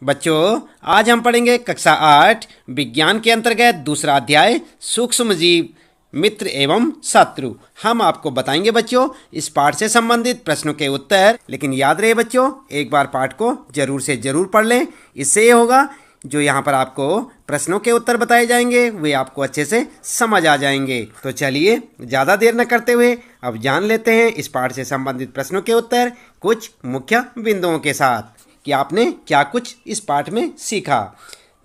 बच्चों, आज हम पढ़ेंगे कक्षा 8 विज्ञान के अंतर्गत दूसरा अध्याय सूक्ष्म जीव मित्र एवं शत्रु। हम आपको बताएंगे बच्चों इस पाठ से संबंधित प्रश्नों के उत्तर। लेकिन याद रहे बच्चों, एक बार पाठ को जरूर से जरूर पढ़ लें। इससे ये होगा जो यहाँ पर आपको प्रश्नों के उत्तर बताए जाएंगे वे आपको अच्छे से समझ आ जाएंगे। तो चलिए ज़्यादा देर न करते हुए अब जान लेते हैं इस पाठ से संबंधित प्रश्नों के उत्तर कुछ मुख्य बिंदुओं के साथ कि आपने क्या कुछ इस पाठ में सीखा।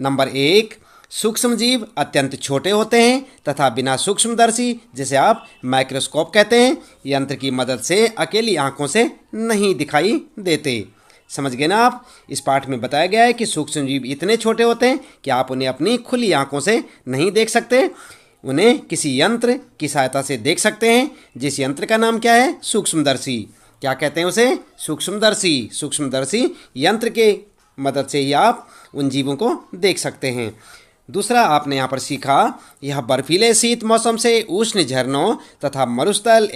नंबर 1, सूक्ष्म जीव अत्यंत छोटे होते हैं तथा बिना सूक्ष्मदर्शी, जिसे आप माइक्रोस्कोप कहते हैं, यंत्र की मदद से अकेली आंखों से नहीं दिखाई देते। समझ गए ना आप? इस पाठ में बताया गया है कि सूक्ष्म जीव इतने छोटे होते हैं कि आप उन्हें अपनी खुली आंखों से नहीं देख सकते, उन्हें किसी यंत्र की सहायता से देख सकते हैं, जिस यंत्र का नाम क्या है? सूक्ष्मदर्शी। क्या कहते हैं उसे? सूक्ष्मदर्शी। सूक्ष्मदर्शी यंत्र के मदद से ही आप उन जीवों को देख सकते हैं। दूसरा आपने यहाँ पर सीखा, यह बर्फीले शीत मौसम से उष्ण झरनों तथा मरुस्थल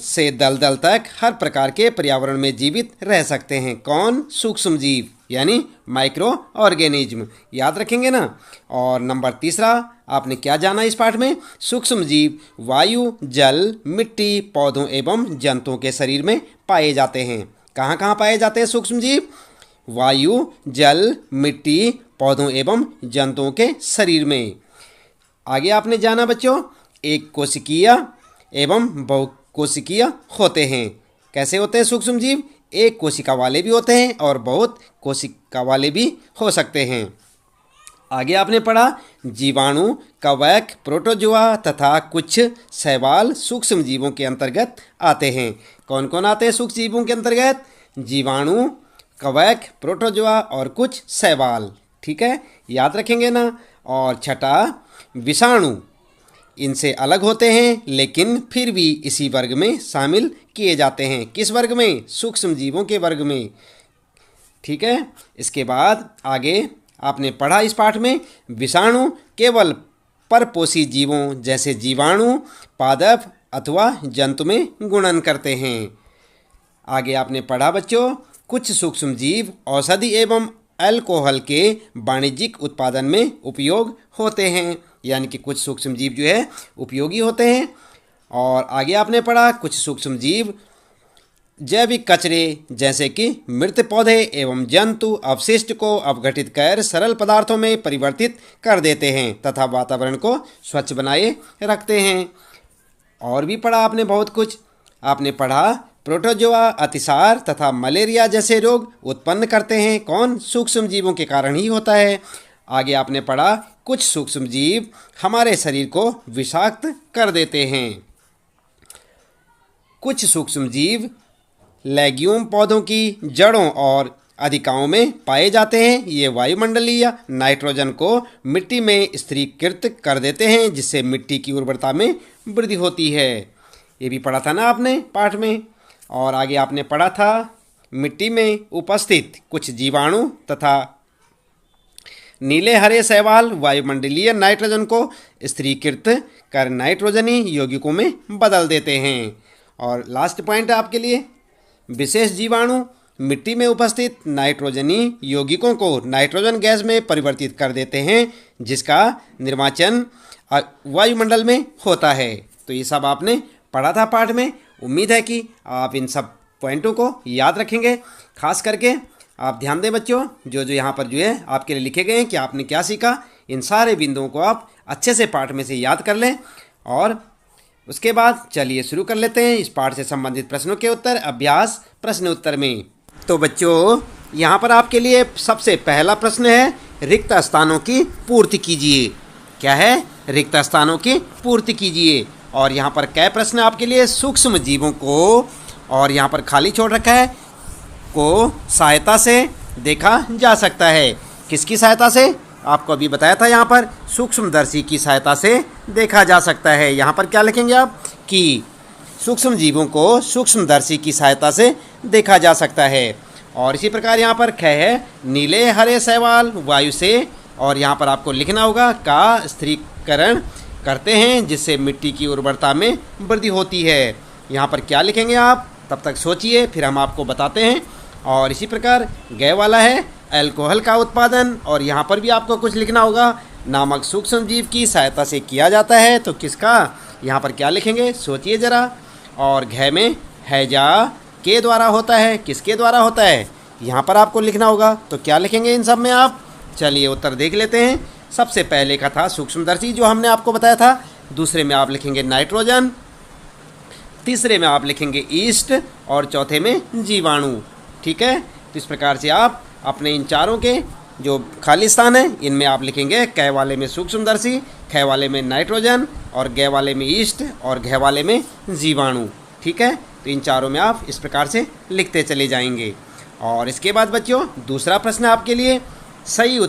से दलदल तक हर प्रकार के पर्यावरण में जीवित रह सकते हैं। कौन? सूक्ष्म जीव, यानी माइक्रो ऑर्गेनिज्म। याद रखेंगे ना? और नंबर 3 आपने क्या जाना इस पाठ में? सूक्ष्म जीव वायु, जल, मिट्टी, पौधों एवं जंतुओं के शरीर में पाए जाते हैं। कहाँ कहाँ पाए जाते हैं सूक्ष्म जीव? वायु, जल, मिट्टी, पौधों एवं जंतुओं के शरीर में। आगे आपने जाना बच्चों, एक कोशिकीय एवं बहुकोशिकीय होते हैं। कैसे होते हैं सूक्ष्म जीव? एक कोशिका वाले भी होते हैं और बहुत कोशिका वाले भी हो सकते हैं। आगे आपने पढ़ा, जीवाणु, कवक, प्रोटोजोआ तथा कुछ शैवाल सूक्ष्म जीवों के अंतर्गत आते हैं। कौन कौन आते हैं सूक्ष्म जीवों के अंतर्गत? जीवाणु, कवक, प्रोटोजोआ और कुछ शैवाल। ठीक है, याद रखेंगे ना? और छठा, विषाणु इनसे अलग होते हैं लेकिन फिर भी इसी वर्ग में शामिल किए जाते हैं। किस वर्ग में? सूक्ष्म जीवों के वर्ग में। ठीक है, इसके बाद आगे आपने पढ़ा इस पाठ में, विषाणु केवल परपोषी जीवों जैसे जीवाणु, पादप अथवा जंतु में गुणन करते हैं। आगे आपने पढ़ा बच्चों, कुछ सूक्ष्म जीव औषधि एवं अल्कोहल के वाणिज्यिक उत्पादन में उपयोग होते हैं, यानी कि कुछ सूक्ष्म जीव जो है उपयोगी होते हैं। और आगे आपने पढ़ा, कुछ सूक्ष्म जीव जैविक कचरे जैसे कि मृत पौधे एवं जंतु अवशिष्ट को अपघटित कर सरल पदार्थों में परिवर्तित कर देते हैं तथा वातावरण को स्वच्छ बनाए रखते हैं। और भी पढ़ा आपने बहुत कुछ। आपने पढ़ा, प्रोटोजोआ अतिसार तथा मलेरिया जैसे रोग उत्पन्न करते हैं। कौन? सूक्ष्म जीवों के कारण ही होता है। आगे आपने पढ़ा, कुछ सूक्ष्म जीव हमारे शरीर को विषाक्त कर देते हैं। कुछ सूक्ष्म जीव लेग्यूम पौधों की जड़ों और अधिकाओं में पाए जाते हैं। ये वायुमंडलीय नाइट्रोजन को मिट्टी में स्थिरीकृत कर देते हैं, जिससे मिट्टी की उर्वरता में वृद्धि होती है। ये भी पढ़ा था ना आपने पाठ में। और आगे आपने पढ़ा था, मिट्टी में उपस्थित कुछ जीवाणु तथा नीले हरे शैवाल वायुमंडलीय नाइट्रोजन को स्थिरीकृत कर नाइट्रोजनी यौगिकों में बदल देते हैं। और लास्ट पॉइंट आपके लिए, विशेष जीवाणु मिट्टी में उपस्थित नाइट्रोजनी यौगिकों को नाइट्रोजन गैस में परिवर्तित कर देते हैं, जिसका निर्वाचन वायुमंडल में होता है। तो ये सब आपने पढ़ा था पाठ में। उम्मीद है कि आप इन सब पॉइंटों को याद रखेंगे। खास करके आप ध्यान दें बच्चों, जो यहाँ पर जो है आपके लिए लिखे गए हैं कि आपने क्या सीखा, इन सारे बिंदुओं को आप अच्छे से पाठ में से याद कर लें। और उसके बाद चलिए शुरू कर लेते हैं इस पाठ से संबंधित प्रश्नों के उत्तर अभ्यास प्रश्न उत्तर में। तो बच्चों, यहाँ पर आपके लिए सबसे पहला प्रश्न है, रिक्त स्थानों की पूर्ति कीजिए। क्या है? रिक्त स्थानों की पूर्ति कीजिए। और यहाँ पर क्या प्रश्न आपके लिए? सूक्ष्म जीवों को, और यहाँ पर खाली छोड़ रखा है, को सहायता से देखा जा सकता है। किसकी सहायता से? आपको अभी बताया था, यहाँ पर सूक्ष्मदर्शी की सहायता से देखा जा सकता है। यहाँ पर क्या लिखेंगे आप कि सूक्ष्म जीवों को सूक्ष्मदर्शी की सहायता से देखा जा सकता है। और इसी प्रकार यहाँ पर ख है, नीले हरे शैवाल वायु से, और यहाँ पर आपको लिखना होगा का स्थिरीकरण करते हैं, जिससे मिट्टी की उर्वरता में वृद्धि होती है। यहाँ पर क्या लिखेंगे आप? तब तक सोचिए, फिर हम आपको बताते हैं। और इसी प्रकार ग वाला है अल्कोहल का उत्पादन, और यहाँ पर भी आपको कुछ लिखना होगा। नामक सूक्ष्म जीव की सहायता से किया जाता है, तो किसका, यहाँ पर क्या लिखेंगे, सोचिए ज़रा। और घ में हैजा के द्वारा होता है, किसके द्वारा होता है, यहाँ पर आपको लिखना होगा। तो क्या लिखेंगे इन सब में आप, चलिए उत्तर देख लेते हैं। सबसे पहले का था सूक्ष्मदर्शी, जो हमने आपको बताया था। दूसरे में आप लिखेंगे नाइट्रोजन, तीसरे में आप लिखेंगे ईस्ट, और चौथे में जीवाणु। ठीक है, तो इस प्रकार से आप अपने इन चारों के जो खाली स्थान है इनमें आप लिखेंगे क वाले में सूक्ष्मदर्शी, ख वाले में नाइट्रोजन, और ग वाले में ईस्ट, और घ वाले में जीवाणु। ठीक है, तो इन चारों में आप इस प्रकार से लिखते चले जाएंगे। और इसके बाद बच्चों दूसरा प्रश्न आपके लिए, सही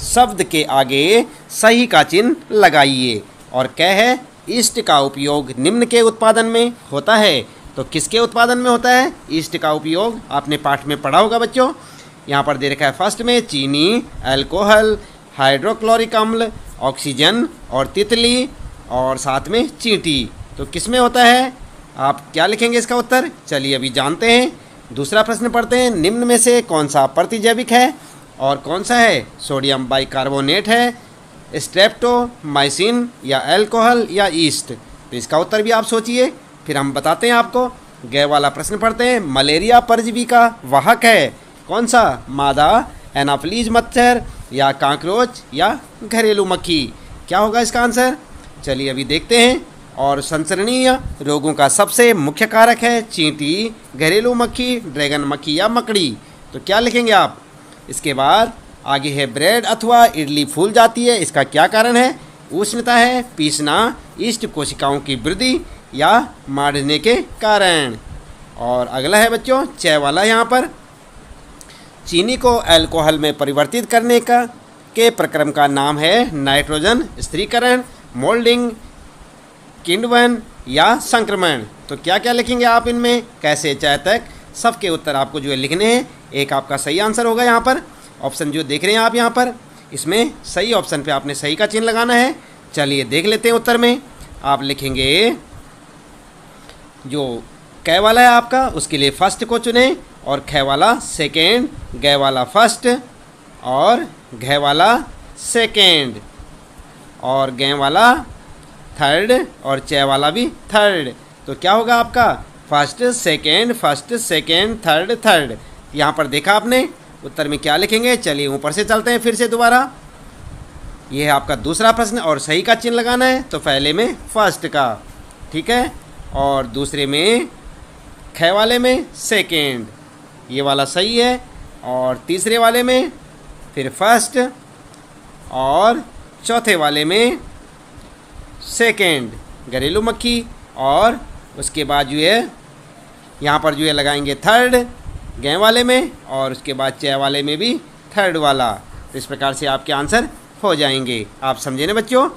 शब्द के आगे सही का चिन्ह लगाइए। और क है ईस्ट का उपयोग निम्न के उत्पादन में होता है, तो किसके उत्पादन में होता है ईस्ट का उपयोग, आपने पाठ में पढ़ा होगा बच्चों। यहाँ पर दे रखा है फर्स्ट में चीनी, अल्कोहल, हाइड्रोक्लोरिक अम्ल, ऑक्सीजन और तितली, और साथ में चींटी। तो किस में होता है, आप क्या लिखेंगे इसका उत्तर, चलिए अभी जानते हैं। दूसरा प्रश्न पढ़ते हैं, निम्न में से कौन सा प्रतिजैविक है और कौन सा है सोडियम बाइकार्बोनेट है, स्ट्रेप्टोमाइसिन या अल्कोहल या ईस्ट। तो इसका उत्तर भी आप सोचिए, फिर हम बताते हैं आपको। ग वाला प्रश्न पढ़ते हैं, मलेरिया परजीवी का वाहक है कौन सा, मादा, एनाफ्लीज मच्छर या कांकरोच या घरेलू मक्खी। क्या होगा इसका आंसर, चलिए अभी देखते हैं। और संसरणीय रोगों का सबसे मुख्य कारक है चींटी, घरेलू मक्खी, ड्रैगन मक्खी या मकड़ी। तो क्या लिखेंगे आप। इसके बाद आगे है ब्रेड अथवा इडली फूल जाती है, इसका क्या कारण है, उष्णता है, पीसना, ईस्ट कोशिकाओं की वृद्धि या मारने के कारण। और अगला है बच्चों च वाला, यहाँ पर चीनी को अल्कोहल में परिवर्तित करने का के प्रक्रम का नाम है नाइट्रोजन स्थिरीकरण, मोल्डिंग, किण्वन या संक्रमण। तो क्या क्या लिखेंगे आप इनमें, कैसे, चैतक, सबके उत्तर आपको जो है लिखने हैं। एक आपका सही आंसर होगा यहाँ पर, ऑप्शन जो देख रहे हैं आप यहाँ पर, इसमें सही ऑप्शन पे आपने सही का चिन्ह लगाना है। चलिए देख लेते हैं उत्तर में। आप लिखेंगे जो क वाला है आपका, उसके लिए फर्स्ट को चुनें, और ख वाला सेकेंड, ग वाला फर्स्ट, और घ वाला सेकेंड, और ग वाला थर्ड, और च वाला भी थर्ड। तो क्या होगा आपका फर्स्ट सेकेंड थर्ड थर्ड। यहाँ पर देखा आपने, उत्तर में क्या लिखेंगे, चलिए ऊपर से चलते हैं फिर से दोबारा। ये है आपका दूसरा प्रश्न, और सही का चिन्ह लगाना है। तो पहले में फर्स्ट का, ठीक है, और दूसरे में ख वाले में सेकेंड, ये वाला सही है, और तीसरे वाले में फिर फर्स्ट, और चौथे वाले में सेकेंड घरेलू मक्खी, और उसके बाद जो है यहाँ पर जो है लगाएंगे थर्ड ग वाले में, और उसके बाद च वाले में भी थर्ड वाला। तो इस प्रकार से आपके आंसर हो जाएंगे। आप समझे ना बच्चों,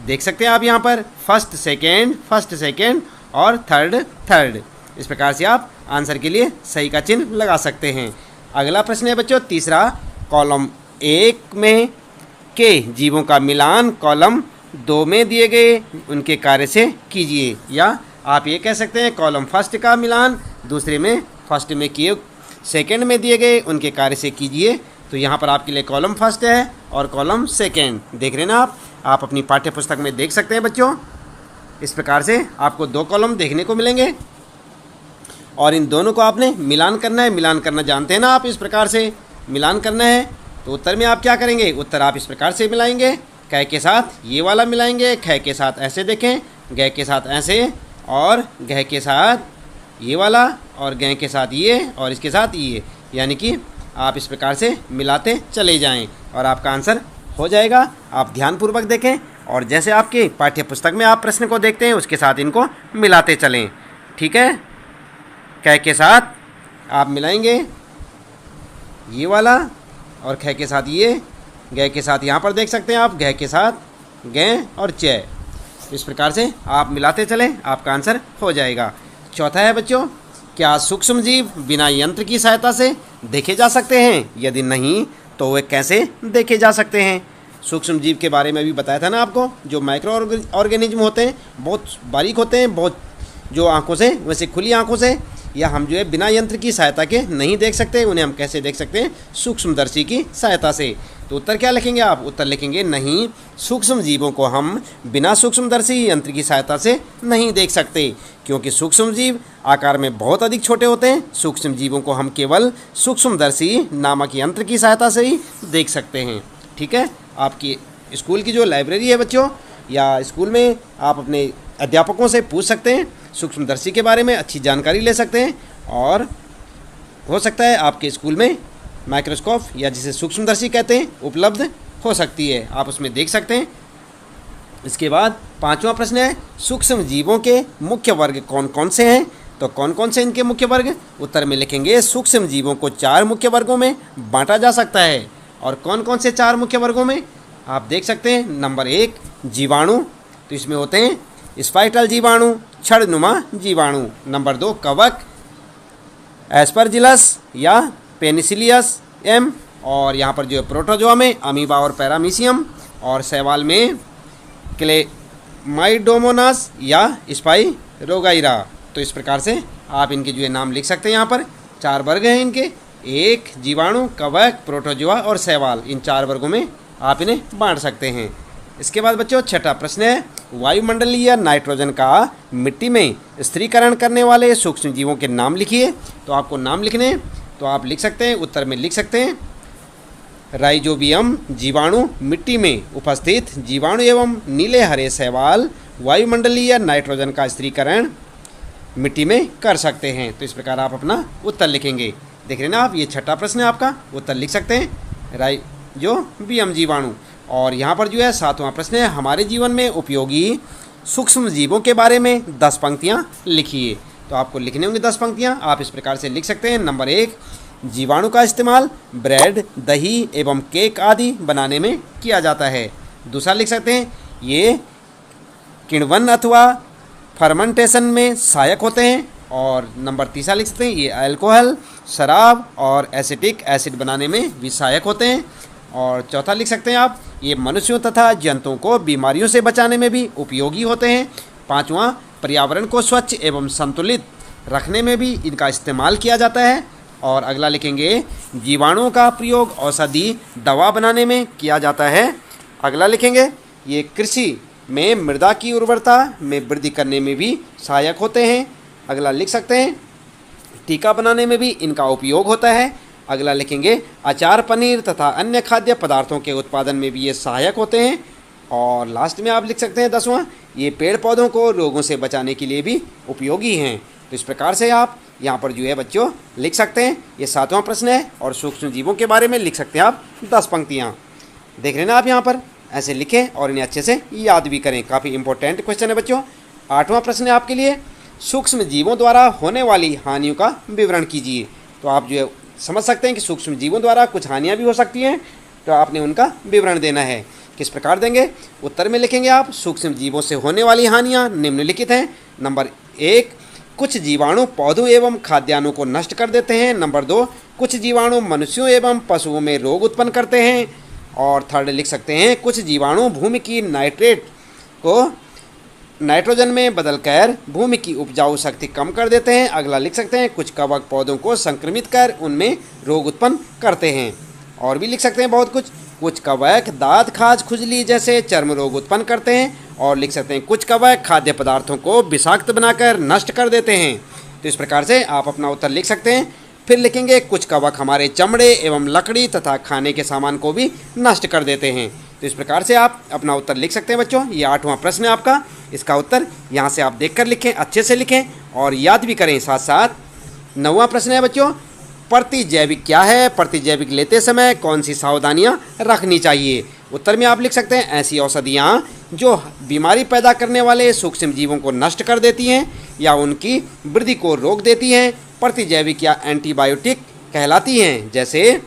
देख सकते हैं आप यहाँ पर फर्स्ट सेकेंड और थर्ड। इस प्रकार से आप आंसर के लिए सही का चिन्ह लगा सकते हैं। अगला प्रश्न है बच्चों तीसरा, कॉलम 1 में के जीवों का मिलान कॉलम 2 में दिए गए उनके कार्य से कीजिए। या आप ये कह सकते हैं कॉलम फर्स्ट का मिलान दूसरे में फर्स्ट में किए सेकंड में दिए गए उनके कार्य से कीजिए। तो यहाँ पर आपके लिए कॉलम फर्स्ट है और कॉलम सेकंड देख रहे हैं ना आप अपनी पाठ्य पुस्तक में देख सकते हैं बच्चों। इस प्रकार से आपको 2 कॉलम देखने को मिलेंगे और इन दोनों को आपने मिलान करना है। मिलान करना जानते हैं ना आप, इस प्रकार से मिलान करना है। तो उत्तर में आप क्या करेंगे, उत्तर आप इस प्रकार से मिलाएंगे, क के साथ ये वाला मिलाएंगे, ख के साथ ऐसे देखें, ग के साथ ऐसे, और घ के साथ ये वाला, और ग के साथ ये, और इसके साथ ये, यानी कि आप इस प्रकार से मिलाते चले जाएं और आपका आंसर हो जाएगा। आप ध्यानपूर्वक देखें और जैसे आपके पाठ्य पुस्तक में आप प्रश्न को देखते हैं उसके साथ इनको मिलाते चलें, ठीक है। क के साथ आप मिलाएंगे ये वाला और ख के साथ ये, ग के साथ यहाँ पर देख सकते हैं आप, घ के साथ ग और च। इस प्रकार से आप मिलाते चलें, आपका आंसर हो जाएगा। चौथा है बच्चों, क्या सूक्ष्म जीव बिना यंत्र की सहायता से देखे जा सकते हैं? यदि नहीं तो वे कैसे देखे जा सकते हैं? सूक्ष्म जीव के बारे में भी बताया था ना आपको। जो माइक्रो ऑर्गेनिज्म होते हैं बहुत बारीक होते हैं, बहुत जो आंखों से वैसे खुली आंखों से या हम जो है बिना यंत्र की सहायता के नहीं देख सकते, उन्हें हम कैसे देख सकते हैं? सूक्ष्मदर्शी की सहायता से। तो उत्तर क्या लिखेंगे आप? उत्तर लिखेंगे नहीं, सूक्ष्म जीवों को हम बिना सूक्ष्मदर्शी यंत्र की सहायता से नहीं देख सकते, क्योंकि सूक्ष्म जीव आकार में बहुत अधिक छोटे होते हैं। सूक्ष्म जीवों को हम केवल सूक्ष्मदर्शी नामक यंत्र की सहायता से ही देख सकते हैं। ठीक है, आपकी स्कूल की जो लाइब्रेरी है बच्चों, या स्कूल में आप अपने अध्यापकों से पूछ सकते हैं, सूक्ष्मदर्शी के बारे में अच्छी जानकारी ले सकते हैं, और हो सकता है आपके स्कूल में माइक्रोस्कोप या जिसे सूक्ष्मदर्शी कहते हैं उपलब्ध हो सकती है, आप उसमें देख सकते हैं। इसके बाद 5वां प्रश्न है, सूक्ष्म जीवों के मुख्य वर्ग कौन कौन से हैं? तो कौन कौन से इनके मुख्य वर्ग? उत्तर में लिखेंगे सूक्ष्म जीवों को 4 मुख्य वर्गों में बांटा जा सकता है। और कौन कौन से 4 मुख्य वर्गों में? आप देख सकते हैं। नंबर 1 जीवाणु, तो इसमें होते हैं स्पाइटल जीवाणु, छड़नुमा जीवाणु। नंबर 2 कवक, एस्परजिलस या पेनिसिलियस एम, और यहाँ पर जो है प्रोटोजोआ में अमीबा और पैरामीशियम, और शैवाल में क्लेमाइडोमोनास या स्पाइरोगाइरा। तो इस प्रकार से आप इनके जो है नाम लिख सकते हैं। यहाँ पर 4 वर्ग हैं इनके, 1 जीवाणु, कवक, प्रोटोजोआ और शैवाल। इन 4 वर्गों में आप इन्हें बांट सकते हैं। इसके बाद बच्चों 6ठा प्रश्न है, वायुमंडलीय नाइट्रोजन का मिट्टी में स्थिरीकरण करने वाले सूक्ष्म जीवों के नाम लिखिए। तो आपको नाम लिखने, तो आप लिख सकते हैं, उत्तर में लिख सकते हैं राइजोबियम जीवाणु, मिट्टी में उपस्थित जीवाणु एवं नीले हरे शैवाल वायुमंडलीय नाइट्रोजन का स्थिरीकरण मिट्टी में कर सकते हैं। तो इस प्रकार आप अपना उत्तर लिखेंगे। देख रहे हैं ना आप, ये 6ठा प्रश्न है आपका, उत्तर लिख सकते हैं राइजोबियम जीवाणु। और यहाँ पर जो है 7वां प्रश्न है, हमारे जीवन में उपयोगी सूक्ष्म जीवों के बारे में 10 पंक्तियाँ लिखिए। तो आपको लिखने होंगी 10 पंक्तियाँ, आप इस प्रकार से लिख सकते हैं। नंबर 1 जीवाणु का इस्तेमाल ब्रेड, दही एवं केक आदि बनाने में किया जाता है। दूसरा लिख सकते हैं, ये किण्वन अथवा फर्मेंटेशन में सहायक होते हैं। और नंबर 3 लिख सकते हैं, ये अल्कोहल, शराब और एसिटिक एसिड बनाने में भी सहायक होते हैं। और चौथा लिख सकते हैं आप, ये मनुष्यों तथा जंतुओं को बीमारियों से बचाने में भी उपयोगी होते हैं। 5वां पर्यावरण को स्वच्छ एवं संतुलित रखने में भी इनका इस्तेमाल किया जाता है। और अगला लिखेंगे, जीवाणुओं का प्रयोग औषधि दवा बनाने में किया जाता है। अगला लिखेंगे, ये कृषि में मृदा की उर्वरता में वृद्धि करने में भी सहायक होते हैं। अगला लिख सकते हैं, टीका बनाने में भी इनका उपयोग होता है। अगला लिखेंगे, अचार, पनीर तथा अन्य खाद्य पदार्थों के उत्पादन में भी ये सहायक होते हैं। और लास्ट में आप लिख सकते हैं 10वां, ये पेड़ पौधों को रोगों से बचाने के लिए भी उपयोगी हैं। तो इस प्रकार से आप यहाँ पर जो है बच्चों लिख सकते हैं। ये 7वां प्रश्न है, और सूक्ष्म जीवों के बारे में लिख सकते हैं आप 10 पंक्तियाँ। देख रहे हैं ना आप, यहाँ पर ऐसे लिखें और इन्हें अच्छे से याद भी करें। काफ़ी इंपॉर्टेंट क्वेश्चन है बच्चों। 8वां प्रश्न है आपके लिए, सूक्ष्म जीवों द्वारा होने वाली हानियों का विवरण कीजिए। तो आप जो है समझ सकते हैं कि सूक्ष्म जीवों द्वारा कुछ हानियाँ भी हो सकती हैं, तो आपने उनका विवरण देना है। किस प्रकार देंगे? उत्तर में लिखेंगे आप, सूक्ष्म जीवों से होने वाली हानियाँ निम्नलिखित हैं। नंबर 1, कुछ जीवाणु पौधों एवं खाद्यान्नों को नष्ट कर देते हैं। नंबर 2, कुछ जीवाणु मनुष्यों एवं पशुओं में रोग उत्पन्न करते हैं। और थर्ड लिख सकते हैं, कुछ जीवाणु भूमि की नाइट्रेट को नाइट्रोजन में बदलकर भूमि की उपजाऊ शक्ति कम कर देते हैं। अगला लिख सकते हैं, कुछ कवक पौधों को संक्रमित कर उनमें रोग उत्पन्न करते हैं। और भी लिख सकते हैं बहुत कुछ कवक दांत, खाज, खुजली जैसे चर्म रोग उत्पन्न करते हैं। और लिख सकते हैं, कुछ कवक खाद्य पदार्थों को विषाक्त बनाकर नष्ट कर देते हैं। तो इस प्रकार से आप अपना उत्तर लिख सकते हैं। फिर लिखेंगे, कुछ कवक हमारे चमड़े एवं लकड़ी तथा खाने के सामान को भी नष्ट कर देते हैं। तो इस प्रकार से आप अपना उत्तर लिख सकते हैं बच्चों। ये 8वां प्रश्न है आपका। इसका उत्तर यहाँ से आप देखकर लिखें, अच्छे से लिखें और याद भी करें साथ साथ। 9वां प्रश्न है बच्चों, प्रतिजैविक क्या है? प्रतिजैविक लेते समय कौन सी सावधानियाँ रखनी चाहिए? उत्तर में आप लिख सकते हैं, ऐसी औषधियाँ जो बीमारी पैदा करने वाले सूक्ष्म जीवों को नष्ट कर देती हैं या उनकी वृद्धि को रोक देती हैं, प्रतिजैविक या एंटीबायोटिक कहलाती हैं, जैसे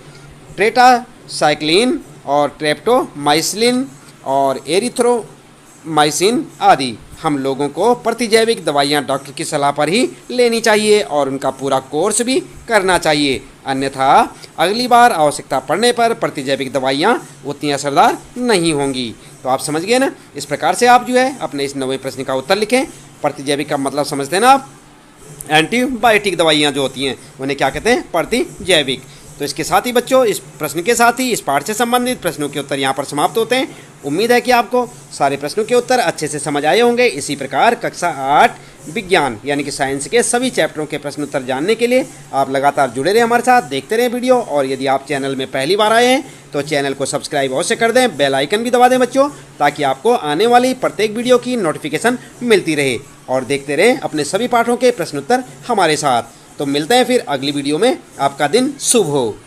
टेट्रासाइक्लिन और ट्रेप्टोमाइसिन और एरिथ्रोमाइसिन आदि। हम लोगों को प्रतिजैविक दवाइयाँ डॉक्टर की सलाह पर ही लेनी चाहिए और उनका पूरा कोर्स भी करना चाहिए, अन्यथा अगली बार आवश्यकता पड़ने पर प्रतिजैविक दवाइयाँ उतनी असरदार नहीं होंगी। तो आप समझ गए ना? इस प्रकार से आप जो है अपने इस 9वें प्रश्न का उत्तर लिखें। प्रतिजैविक का मतलब समझते हैं ना आप? एंटीबायोटिक दवाइयाँ जो होती हैं उन्हें क्या कहते हैं, प्रतिजैविक। तो इसके साथ ही बच्चों, इस प्रश्न के साथ ही इस पाठ से संबंधित प्रश्नों के उत्तर यहाँ पर समाप्त होते हैं। उम्मीद है कि आपको सारे प्रश्नों के उत्तर अच्छे से समझ आए होंगे। इसी प्रकार कक्षा 8 विज्ञान यानी कि साइंस के सभी चैप्टरों के प्रश्न उत्तर जानने के लिए आप लगातार जुड़े रहें हमारे साथ, देखते रहें वीडियो। और यदि आप चैनल में पहली बार आए हैं तो चैनल को सब्सक्राइब अवश्य कर दें, बेल आइकन भी दबा दें बच्चों, ताकि आपको आने वाली प्रत्येक वीडियो की नोटिफिकेशन मिलती रहे। और देखते रहें अपने सभी पाठों के प्रश्न उत्तर हमारे साथ। तो मिलते हैं फिर अगली वीडियो में। आपका दिन शुभ हो।